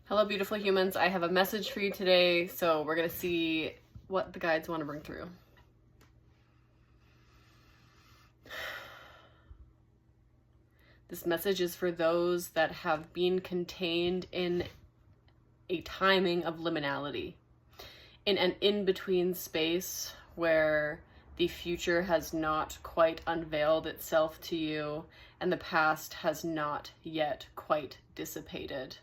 Hello, beautiful humans. I have a message for you today, so we're going to see what the guides want to bring through. This message is for those that have been contained in a timing of liminality, in an in-between space where the future has not quite unveiled itself to you and the past has not yet quite dissipated.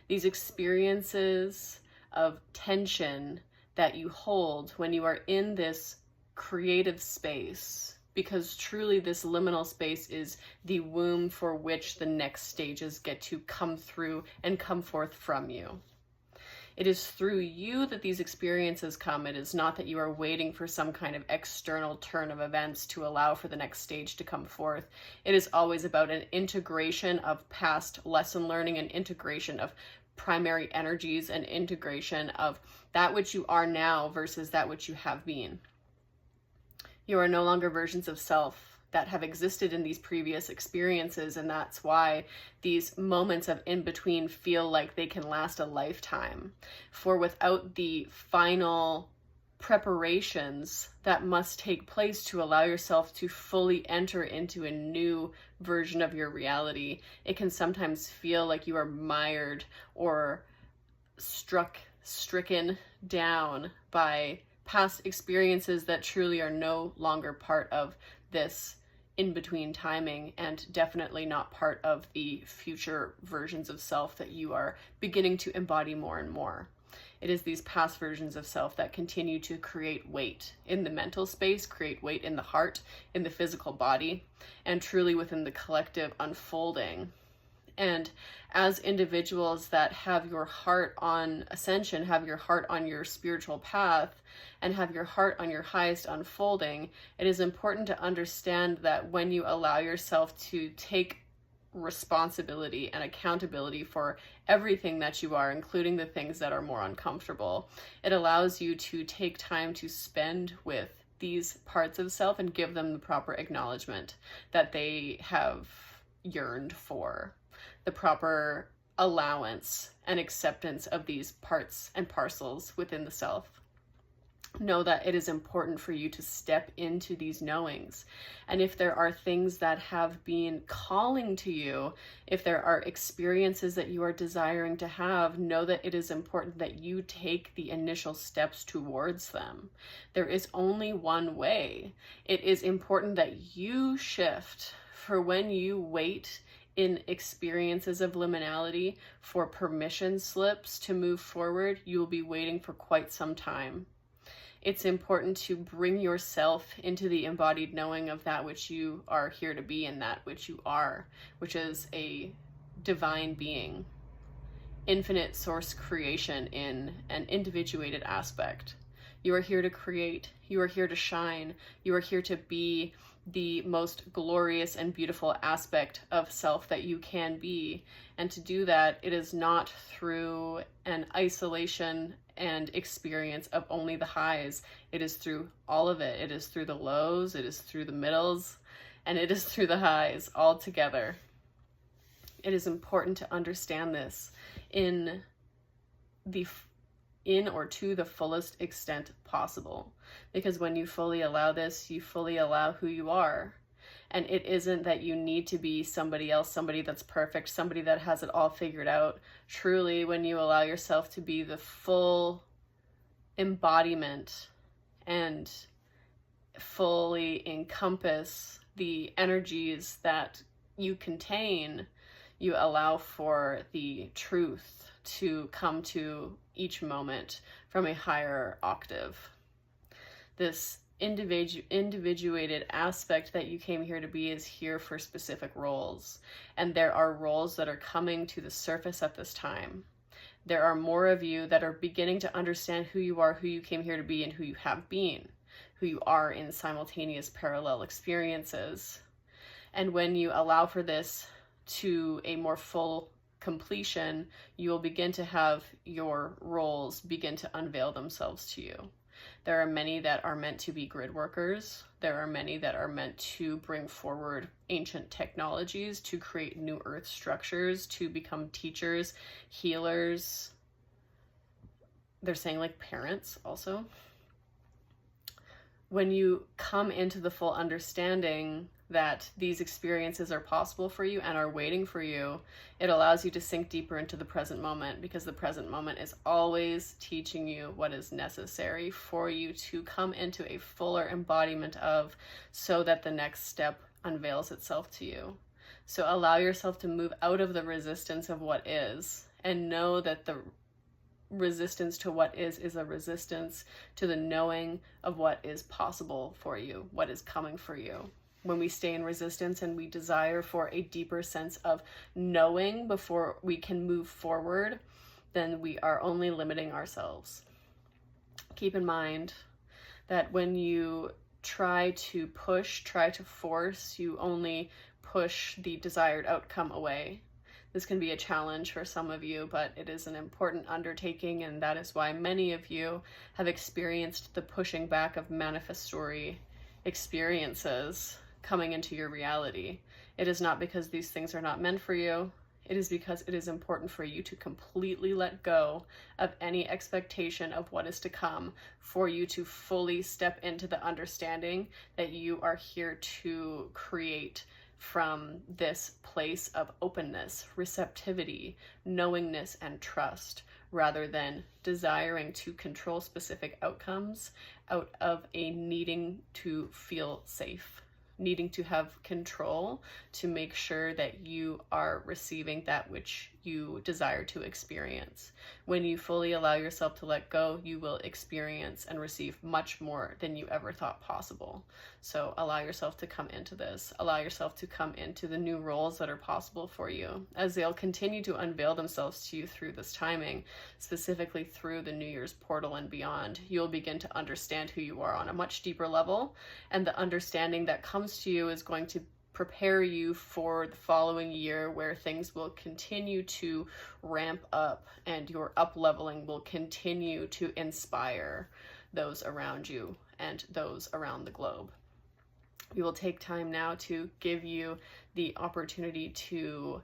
These experiences of tension that you hold when you are in this creative space, because truly this liminal space is the womb for which the next stages get to come through and come forth from you. It is through you that these experiences come. It is not that you are waiting for some kind of external turn of events to allow for the next stage to come forth. It is always about an integration of past lesson learning, and integration of primary energies, and integration of that which you are now versus that which you have been. You are no longer versions of self that have existed in these previous experiences, and that's why these moments of in-between feel like they can last a lifetime. For without the final preparations that must take place to allow yourself to fully enter into a new version of your reality, it can sometimes feel like you are mired or stricken down by past experiences that truly are no longer part of this in-between timing, and definitely not part of the future versions of self that you are beginning to embody more and more. It is these past versions of self that continue to create weight in the mental space, create weight in the heart, in the physical body, and truly within the collective unfolding. And as individuals that have your heart on ascension, have your heart on your spiritual path, and have your heart on your highest unfolding, it is important to understand that when you allow yourself to take responsibility and accountability for everything that you are, including the things that are more uncomfortable, it allows you to take time to spend with these parts of self and give them the proper acknowledgement that they have yearned for, the proper allowance and acceptance of these parts and parcels within the self. Know that it is important for you to step into these knowings. And if there are things that have been calling to you, if there are experiences that you are desiring to have, know that it is important that you take the initial steps towards them. There is only one way. It is important that you shift. For when you wait in experiences of liminality for permission slips to move forward, you will be waiting for quite some time. It's important to bring yourself into the embodied knowing of that which you are here to be and that which you are, which is a divine being, infinite source creation in an individuated aspect. You are here to create, you are here to shine, you are here to be the most glorious and beautiful aspect of self that you can be. And to do that, it is not through an isolation and experience of only the highs. It is through all of it. It is through the lows, it is through the middles, and it is through the highs all together. It is important to understand this in or to the fullest extent possible, because when you fully allow this, you fully allow who you are. And it isn't that you need to be somebody else, somebody that's perfect, somebody that has it all figured out. Truly, when you allow yourself to be the full embodiment and fully encompass the energies that you contain, you allow for the truth to come to each moment from a higher octave. This individuated aspect that you came here to be is here for specific roles, and there are roles that are coming to the surface at this time. There are more of you that are beginning to understand who you are, who you came here to be, and who you have been, who you are in simultaneous parallel experiences. And when you allow for this to a more full completion, you will begin to have your roles begin to unveil themselves to you. There are many that are meant to be grid workers. There are many that are meant to bring forward ancient technologies, to create new earth structures, to become teachers, healers. They're saying like parents also. When you come into the full understanding that these experiences are possible for you and are waiting for you, it allows you to sink deeper into the present moment, because the present moment is always teaching you what is necessary for you to come into a fuller embodiment of, so that the next step unveils itself to you. So allow yourself to move out of the resistance of what is, and know that the resistance to what is a resistance to the knowing of what is possible for you, what is coming for you. When we stay in resistance and we desire for a deeper sense of knowing before we can move forward, then we are only limiting ourselves. Keep in mind that when you try to push, try to force, you only push the desired outcome away. This can be a challenge for some of you, but it is an important undertaking, and that is why many of you have experienced the pushing back of manifestory experiences coming into your reality. It is not because these things are not meant for you. It is because it is important for you to completely let go of any expectation of what is to come, for you to fully step into the understanding that you are here to create from this place of openness, receptivity, knowingness, and trust, rather than desiring to control specific outcomes out of a needing to feel safe, needing to have control to make sure that you are receiving that which you desire to experience. When you fully allow yourself to let go, you will experience and receive much more than you ever thought possible. So allow yourself to come into this. Allow yourself to come into the new roles that are possible for you, as they'll continue to unveil themselves to you through this timing, specifically through the New Year's portal and beyond. You'll begin to understand who you are on a much deeper level, and the understanding that comes to you is going to prepare you for the following year, where things will continue to ramp up and your up-leveling will continue to inspire those around you and those around the globe. We will take time now to give you the opportunity to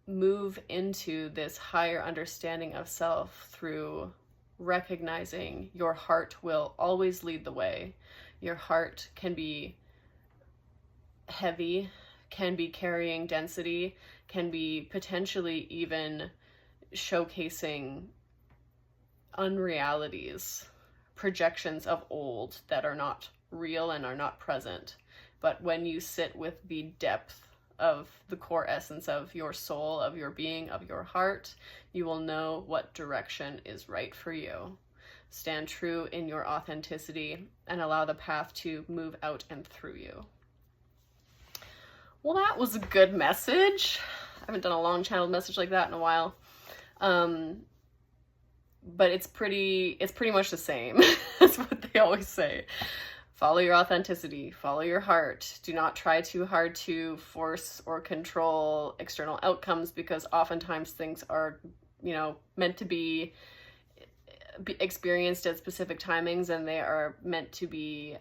move into this higher understanding of self through recognizing your heart will always lead the way. Your heart can be heavy, can be carrying density, can be potentially even showcasing unrealities, projections of old that are not real and are not present. But when you sit with the depth of the core essence of your soul, of your being, of your heart, you will know what direction is right for you. Stand true in your authenticity and allow the path to move out and through you. Well, that was a good message. I haven't done a long channeled message like that in a while. But it's pretty much the same. That's what they always say. Follow your authenticity, follow your heart. Do not try too hard to force or control external outcomes, because oftentimes things are, meant to be experienced at specific timings, and they are meant to be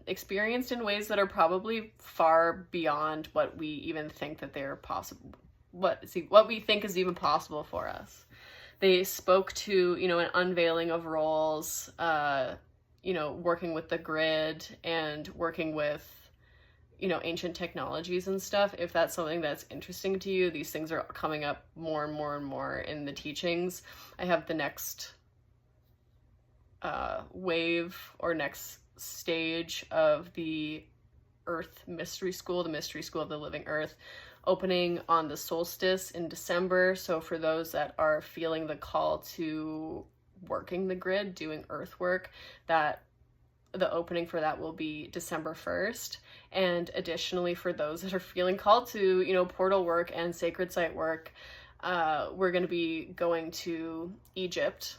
experienced in ways that are probably far beyond what we even think that they're possible, what we think is even possible for us. They spoke to, an unveiling of roles, working with the grid and working with, ancient technologies and stuff. If that's something that's interesting to you, these things are coming up more and more and more in the teachings. I have the next wave or next stage of the Earth Mystery School, the Mystery School of the Living Earth, opening on the solstice in December. So for those that are feeling the call to working the grid, doing earth work, that the opening for that will be December 1st. And additionally, for those that are feeling called to, portal work and sacred site work, we're going to be going to Egypt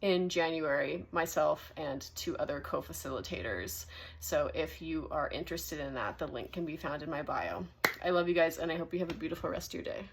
in January, myself and 2 other co-facilitators. So if you are interested in that, the link can be found in my bio. I love you guys, and I hope you have a beautiful rest of your day.